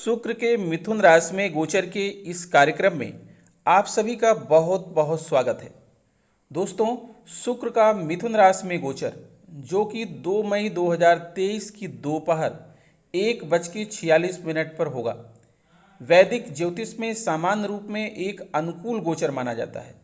शुक्र के मिथुन राशि में गोचर के इस कार्यक्रम में आप सभी का बहुत बहुत स्वागत है। दोस्तों, शुक्र का मिथुन राशि में गोचर जो कि 2 मई 2023 की दोपहर 1:46 पर होगा, वैदिक ज्योतिष में सामान्य रूप में एक अनुकूल गोचर माना जाता है।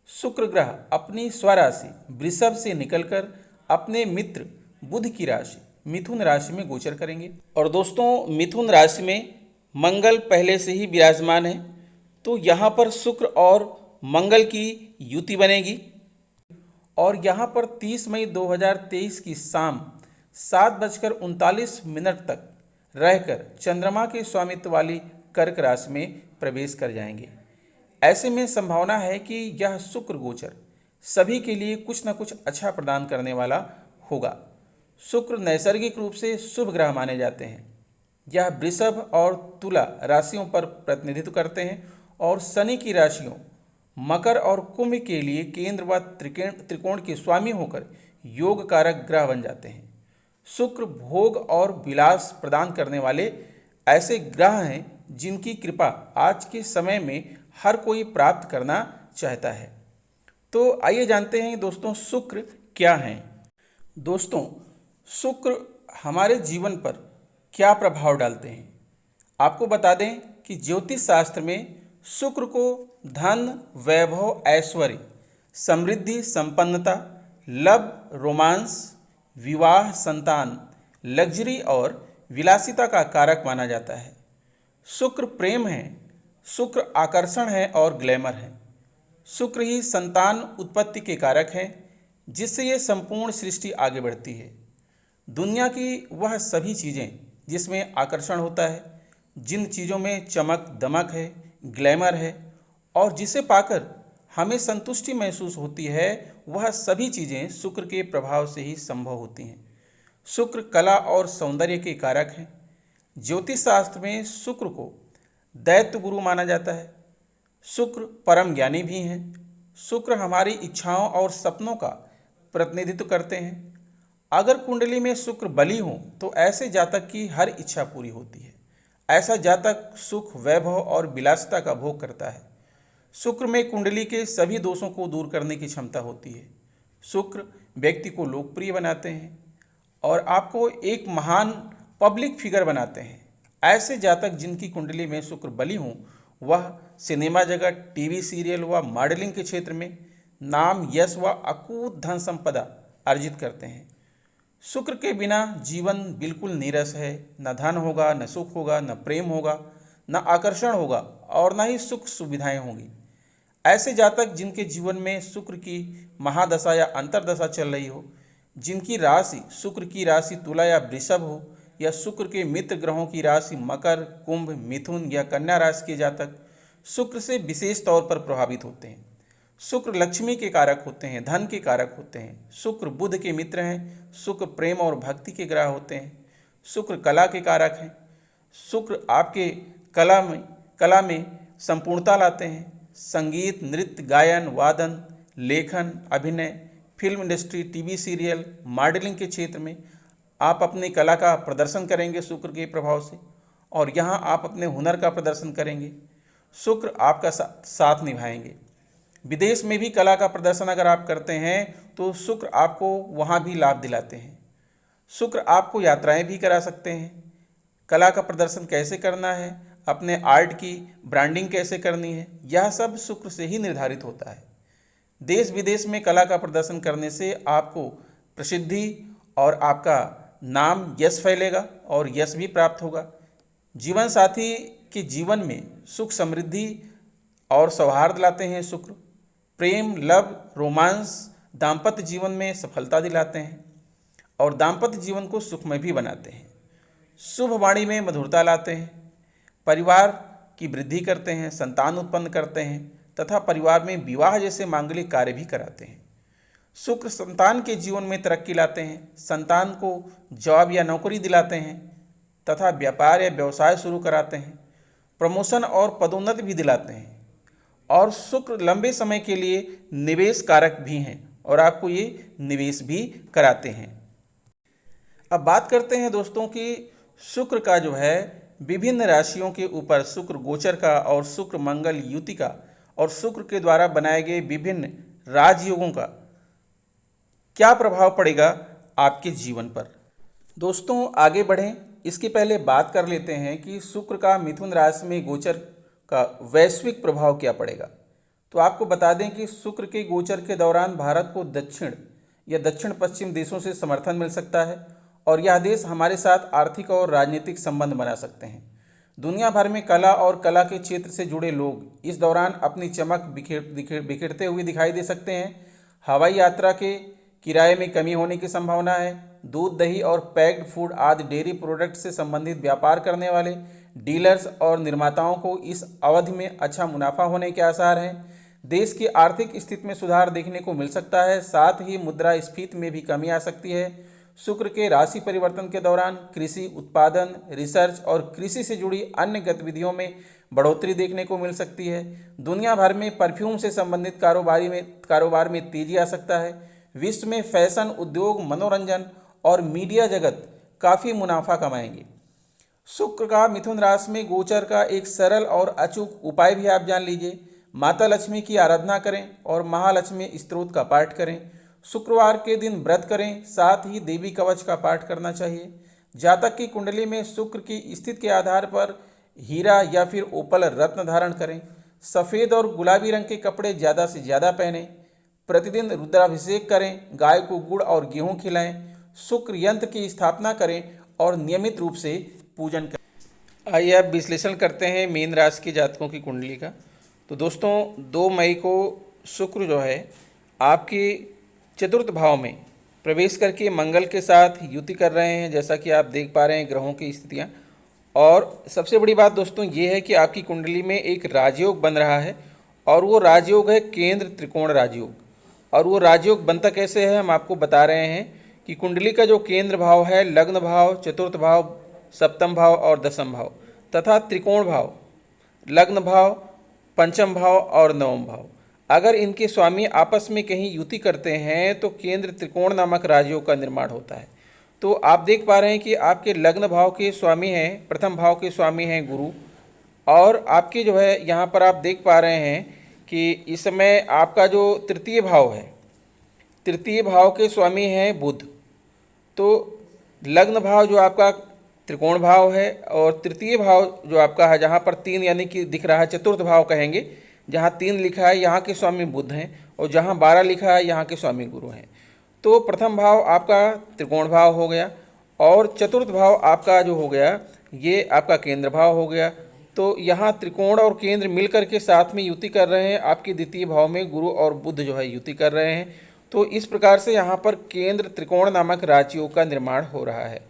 शुक्र ग्रह अपनी स्वराशि वृषभ से निकलकर अपने मित्र बुध की राशि मिथुन राशि में गोचर करेंगे। और दोस्तों, मिथुन राशि में मंगल पहले से ही विराजमान है, तो यहाँ पर शुक्र और मंगल की युति बनेगी और यहाँ पर 30 मई 2023 की शाम 7:39 तक रहकर चंद्रमा के स्वामित्व वाली कर्क राशि में प्रवेश कर जाएंगे। ऐसे में संभावना है कि यह शुक्र गोचर सभी के लिए कुछ न कुछ अच्छा प्रदान करने वाला होगा। शुक्र नैसर्गिक रूप से शुभ ग्रह माने जाते हैं। यह वृषभ और तुला राशियों पर प्रतिनिधित्व करते हैं और शनि की राशियों मकर और कुंभ के लिए केंद्र व त्रिकोण के स्वामी होकर योग कारक ग्रह बन जाते हैं। शुक्र भोग और विलास प्रदान करने वाले ऐसे ग्रह हैं जिनकी कृपा आज के समय में हर कोई प्राप्त करना चाहता है। तो आइए जानते हैं दोस्तों, शुक्र क्या हैं। दोस्तों, शुक्र हमारे जीवन पर क्या प्रभाव डालते हैं। आपको बता दें कि ज्योतिष शास्त्र में शुक्र को धन, वैभव, ऐश्वर्य, समृद्धि, संपन्नता, लव, रोमांस, विवाह, संतान, लग्जरी और विलासिता का कारक माना जाता है। शुक्र प्रेम है, शुक्र आकर्षण है और ग्लैमर है। शुक्र ही संतान उत्पत्ति के कारक हैं, जिससे ये संपूर्ण सृष्टि आगे बढ़ती है। दुनिया की वह सभी चीज़ें जिसमें आकर्षण होता है, जिन चीज़ों में चमक दमक है, ग्लैमर है और जिसे पाकर हमें संतुष्टि महसूस होती है, वह सभी चीज़ें शुक्र के प्रभाव से ही संभव होती हैं। शुक्र कला और सौंदर्य के कारक हैं। ज्योतिष शास्त्र में शुक्र को दैत्य गुरु माना जाता है। शुक्र परम ज्ञानी भी हैं। शुक्र हमारी इच्छाओं और सपनों का प्रतिनिधित्व करते हैं। अगर कुंडली में शुक्र बली हो तो ऐसे जातक की हर इच्छा पूरी होती है। ऐसा जातक सुख, वैभव और विलासिता का भोग करता है। शुक्र में कुंडली के सभी दोषों को दूर करने की क्षमता होती है। शुक्र व्यक्ति को लोकप्रिय बनाते हैं और आपको एक महान पब्लिक फिगर बनाते हैं। ऐसे जातक जिनकी कुंडली में शुक्र बली हो, वह सिनेमा जगत, टीवी सीरियल व मॉडलिंग के क्षेत्र में नाम, यश व अकूत धन संपदा अर्जित करते हैं। शुक्र के बिना जीवन बिल्कुल नीरस है। न धन होगा, न सुख होगा, न प्रेम होगा, न आकर्षण होगा और न ही सुख सुविधाएं होंगी। ऐसे जातक जिनके जीवन में शुक्र की महादशा या अंतर्दशा चल रही हो, जिनकी राशि शुक्र की राशि तुला या वृषभ हो, या शुक्र के मित्र ग्रहों की राशि मकर, कुंभ, मिथुन या कन्या राशि के जातक शुक्र से विशेष तौर पर प्रभावित होते हैं। शुक्र लक्ष्मी के कारक होते हैं, धन के कारक होते हैं। शुक्र बुध के मित्र हैं। शुक्र प्रेम और भक्ति के ग्रह होते हैं। शुक्र कला के कारक हैं। शुक्र आपके कला में संपूर्णता लाते हैं। संगीत, नृत्य, गायन, वादन, लेखन, अभिनय, film industry, TV serial, modelling के क्षेत्र में आप अपनी कला का प्रदर्शन करेंगे शुक्र के प्रभाव से, और यहाँ आप अपने हुनर का प्रदर्शन करेंगे। शुक्र आपका साथ निभाएंगे। विदेश में भी कला का प्रदर्शन अगर आप करते हैं तो शुक्र आपको वहाँ भी लाभ दिलाते हैं। शुक्र आपको यात्राएं भी करा सकते हैं। कला का प्रदर्शन कैसे करना है, अपने आर्ट की ब्रांडिंग कैसे करनी है, यह सब शुक्र से ही निर्धारित होता है। देश विदेश में कला का प्रदर्शन करने से आपको प्रसिद्धि और आपका नाम, यश फैलेगा और यश भी प्राप्त होगा। जीवन साथी के जीवन में सुख, समृद्धि और सौहार्द लाते हैं शुक्र। प्रेम, लव, रोमांस, दाम्पत्य जीवन में सफलता दिलाते हैं और दाम्पत्य जीवन को सुखमय भी बनाते हैं। शुभ वाणी में मधुरता लाते हैं। परिवार की वृद्धि करते हैं, संतान उत्पन्न करते हैं तथा परिवार में विवाह जैसे मांगलिक कार्य भी कराते हैं। शुक्र संतान के जीवन में तरक्की लाते हैं, संतान को जॉब या नौकरी दिलाते हैं तथा व्यापार या व्यवसाय शुरू कराते हैं। प्रमोशन और पदोन्नति भी दिलाते हैं। और शुक्र लंबे समय के लिए निवेश कारक भी हैं और आपको ये निवेश भी कराते हैं। अब बात करते हैं दोस्तों कि शुक्र का जो है विभिन्न राशियों के ऊपर शुक्र गोचर का और शुक्र मंगल युति का और शुक्र के द्वारा बनाए गए विभिन्न राजयोगों का क्या प्रभाव पड़ेगा आपके जीवन पर। दोस्तों आगे बढ़ें, इसके पहले बात कर लेते हैं कि शुक्र का मिथुन राशि में गोचर का वैश्विक प्रभाव क्या पड़ेगा। तो आपको बता दें कि शुक्र के गोचर के दौरान भारत को दक्षिण या दक्षिण पश्चिम देशों से समर्थन मिल सकता है और यह देश हमारे साथ आर्थिक और राजनीतिक संबंध बना सकते हैं। दुनिया भर में कला और कला के क्षेत्र से जुड़े लोग इस दौरान अपनी चमक बिखेरते हुए दिखाई दे सकते हैं। हवाई यात्रा के किराए में कमी होने की संभावना है। दूध, दही और पैक्ड फूड आदि डेयरी प्रोडक्ट से संबंधित व्यापार करने वाले डीलर्स और निर्माताओं को इस अवधि में अच्छा मुनाफा होने के आसार हैं। देश की आर्थिक स्थिति में सुधार देखने को मिल सकता है। साथ ही मुद्रास्फीति में भी कमी आ सकती है। शुक्र के राशि परिवर्तन के दौरान कृषि उत्पादन, रिसर्च और कृषि से जुड़ी अन्य गतिविधियों में बढ़ोतरी देखने को मिल सकती है। दुनिया भर में परफ्यूम से संबंधित कारोबार में तेजी आ सकता है। विश्व में फैशन उद्योग, मनोरंजन और मीडिया जगत काफ़ी मुनाफा कमाएंगे। शुक्र का मिथुन राशि में गोचर का एक सरल और अचूक उपाय भी आप जान लीजिए। माता लक्ष्मी की आराधना करें और महालक्ष्मी स्तोत्र का पाठ करें। शुक्रवार के दिन व्रत करें, साथ ही देवी कवच का पाठ करना चाहिए। जातक की कुंडली में शुक्र की स्थिति के आधार पर हीरा या फिर ओपल रत्न धारण करें। सफ़ेद और गुलाबी रंग के कपड़े ज़्यादा से ज़्यादा पहनें। प्रतिदिन रुद्राभिषेक करें, गाय को गुड़ और गेहूँ खिलाएं। शुक्र यंत्र की स्थापना करें और नियमित रूप से पूजन करें। आइए अब विश्लेषण करते हैं मीन राशि के जातकों की कुंडली का। तो दोस्तों 2 मई को शुक्र जो है आपके चतुर्थ भाव में प्रवेश करके मंगल के साथ युति कर रहे हैं, जैसा कि आप देख पा रहे हैं ग्रहों की स्थितियां। और सबसे बड़ी बात दोस्तों ये है कि आपकी कुंडली में एक राजयोग बन रहा है और वो राजयोग है केंद्र त्रिकोण राजयोग। और वो राजयोग बनता कैसे है हम आपको बता रहे हैं कि कुंडली का जो केंद्र भाव है लग्न भाव, चतुर्थ भाव, सप्तम भाव और दसम भाव तथा त्रिकोण भाव लग्न भाव, पंचम भाव और नवम भाव, अगर इनके स्वामी आपस में कहीं युति करते हैं तो केंद्र त्रिकोण नामक राजयोग का निर्माण होता है। तो आप देख पा रहे हैं कि आपके लग्न भाव के स्वामी हैं, प्रथम भाव के स्वामी हैं गुरु, और आपके जो है यहाँ पर आप देख पा रहे हैं कि इस समय आपका जो तृतीय भाव है, तृतीय भाव के स्वामी हैं बुध। तो लग्न भाव जो आपका त्रिकोण भाव है और तृतीय भाव जो आपका है जहाँ पर 3 यानी कि दिख रहा है चतुर्थ भाव कहेंगे, जहाँ 3 लिखा है यहाँ के स्वामी बुध हैं और जहाँ 12 लिखा है यहाँ के स्वामी गुरु हैं। तो प्रथम भाव आपका त्रिकोण भाव हो गया और चतुर्थ भाव आपका जो हो गया ये आपका केंद्र भाव हो गया। तो यहाँ त्रिकोण और केंद्र मिलकर के साथ में युति कर रहे हैं। आपके द्वितीय भाव में गुरु और बुध जो है युति कर रहे हैं। तो इस प्रकार से यहाँ पर केंद्र त्रिकोण नामक राशियों का निर्माण हो रहा है।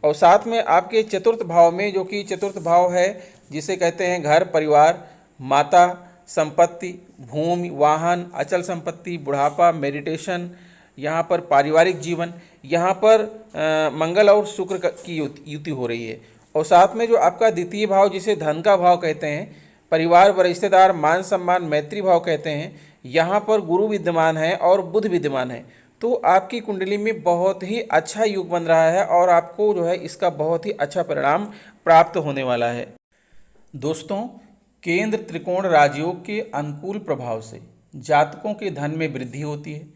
और साथ में आपके चतुर्थ भाव में, जो कि चतुर्थ भाव है जिसे कहते हैं घर परिवार, माता, संपत्ति, भूमि, वाहन, अचल संपत्ति, बुढ़ापा, मेडिटेशन, यहाँ पर पारिवारिक जीवन, यहाँ पर मंगल और शुक्र की युति हो रही है। और साथ में जो आपका द्वितीय भाव जिसे धन का भाव कहते हैं, परिवार व रिश्तेदार, मान सम्मान, मैत्री भाव कहते हैं, यहाँ पर गुरु विद्यमान है और बुध विद्यमान है। तो आपकी कुंडली में बहुत ही अच्छा योग बन रहा है और आपको जो है इसका बहुत ही अच्छा परिणाम प्राप्त होने वाला है। दोस्तों केंद्र त्रिकोण राजयोग के अनुकूल प्रभाव से जातकों के धन में वृद्धि होती है।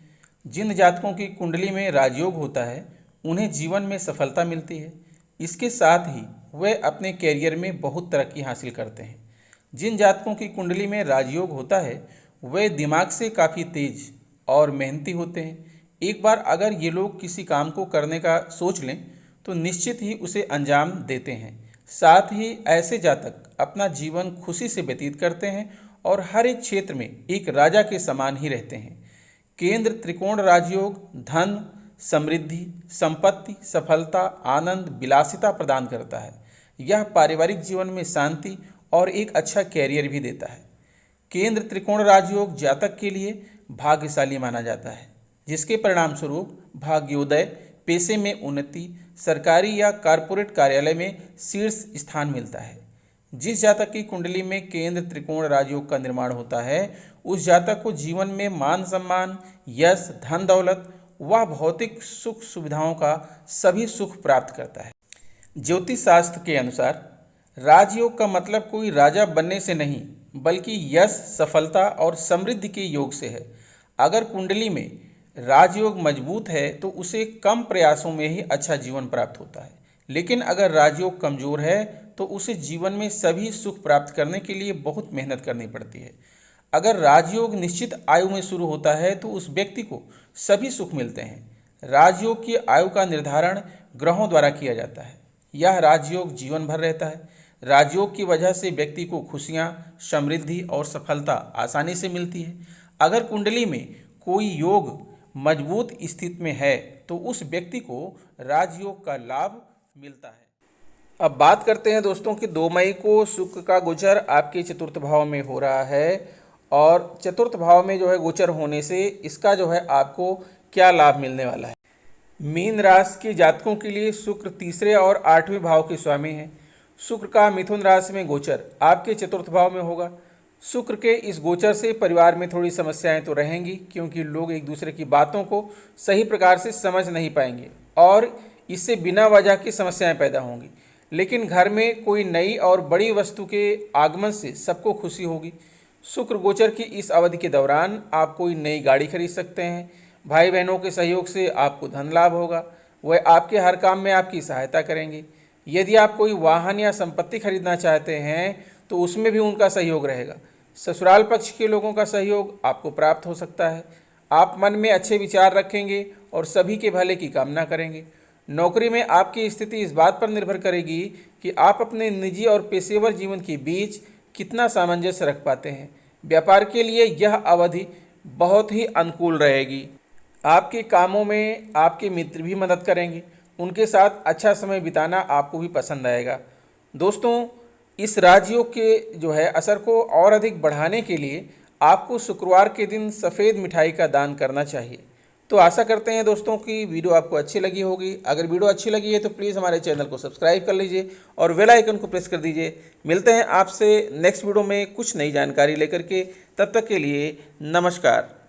जिन जातकों की कुंडली में राजयोग होता है उन्हें जीवन में सफलता मिलती है। इसके साथ ही वे अपने कैरियर में बहुत तरक्की हासिल करते हैं। जिन जातकों की कुंडली में राजयोग होता है वे दिमाग से काफ़ी तेज और मेहनती होते हैं। एक बार अगर ये लोग किसी काम को करने का सोच लें तो निश्चित ही उसे अंजाम देते हैं। साथ ही ऐसे जातक अपना जीवन खुशी से व्यतीत करते हैं और हर एक क्षेत्र में एक राजा के समान ही रहते हैं। केंद्र त्रिकोण राजयोग धन, समृद्धि, संपत्ति, सफलता, आनंद, विलासिता प्रदान करता है। यह पारिवारिक जीवन में शांति और एक अच्छा कैरियर भी देता है। केंद्र त्रिकोण राजयोग जातक के लिए भाग्यशाली माना जाता है, जिसके परिणाम स्वरूप भाग्योदय, पेशे में उन्नति, सरकारी या कॉरपोरेट कार्यालय में शीर्ष स्थान मिलता है। जिस जातक की कुंडली में केंद्र त्रिकोण राजयोग का निर्माण होता है उस जातक को जीवन में मान सम्मान, यश, धन दौलत व भौतिक सुख सुविधाओं का सभी सुख प्राप्त करता है। ज्योतिष शास्त्र के अनुसार राजयोग का मतलब कोई राजा बनने से नहीं, बल्कि यश, सफलता और समृद्धि के योग से है। अगर कुंडली में राजयोग मजबूत है तो उसे कम प्रयासों में ही अच्छा जीवन प्राप्त होता है, लेकिन अगर राजयोग कमजोर है तो उसे जीवन में सभी सुख प्राप्त करने के लिए बहुत मेहनत करनी पड़ती है। अगर राजयोग निश्चित आयु में शुरू होता है तो उस व्यक्ति को सभी सुख मिलते हैं। राजयोग की आयु का निर्धारण ग्रहों द्वारा किया जाता है। यह राजयोग जीवन भर रहता है। राजयोग की वजह से व्यक्ति को खुशियां, समृद्धि और सफलता आसानी से मिलती है। अगर कुंडली में कोई योग मजबूत स्थिति में है तो उस व्यक्ति को राजयोग का लाभ मिलता है। अब बात करते हैं दोस्तों कि 2 मई को शुक्र का गोचर आपके चतुर्थ भाव में हो रहा है, और चतुर्थ भाव में जो है गोचर होने से इसका जो है आपको क्या लाभ मिलने वाला है। मीन राशि के जातकों के लिए शुक्र तीसरे और 8वें भाव के स्वामी हैं। शुक्र का मिथुन राशि में गोचर आपके चतुर्थ भाव में होगा। शुक्र के इस गोचर से परिवार में थोड़ी समस्याएं तो रहेंगी, क्योंकि लोग एक दूसरे की बातों को सही प्रकार से समझ नहीं पाएंगे और इससे बिना वजह की समस्याएं पैदा होंगी। लेकिन घर में कोई नई और बड़ी वस्तु के आगमन से सबको खुशी होगी। शुक्र गोचर की इस अवधि के दौरान आप कोई नई गाड़ी खरीद सकते हैं। भाई बहनों के सहयोग से आपको धन लाभ होगा। वह आपके हर काम में आपकी सहायता करेंगे। यदि आप कोई वाहन या संपत्ति खरीदना चाहते हैं तो उसमें भी उनका सहयोग रहेगा। ससुराल पक्ष के लोगों का सहयोग आपको प्राप्त हो सकता है। आप मन में अच्छे विचार रखेंगे और सभी के भले की कामना करेंगे। नौकरी में आपकी स्थिति इस बात पर निर्भर करेगी कि आप अपने निजी और पेशेवर जीवन के बीच कितना सामंजस्य रख पाते हैं। व्यापार के लिए यह अवधि बहुत ही अनुकूल रहेगी। आपके कामों में आपके मित्र भी मदद करेंगे। उनके साथ अच्छा समय बिताना आपको भी पसंद आएगा। दोस्तों, इस राजयोग के जो है असर को और अधिक बढ़ाने के लिए आपको शुक्रवार के दिन सफ़ेद मिठाई का दान करना चाहिए। तो आशा करते हैं दोस्तों कि वीडियो आपको अच्छी लगी होगी। अगर वीडियो अच्छी लगी है तो प्लीज़ हमारे चैनल को सब्सक्राइब कर लीजिए और बेल आइकन को प्रेस कर दीजिए। मिलते हैं आपसे नेक्स्ट वीडियो में कुछ नई जानकारी लेकर के। तब तक के लिए नमस्कार।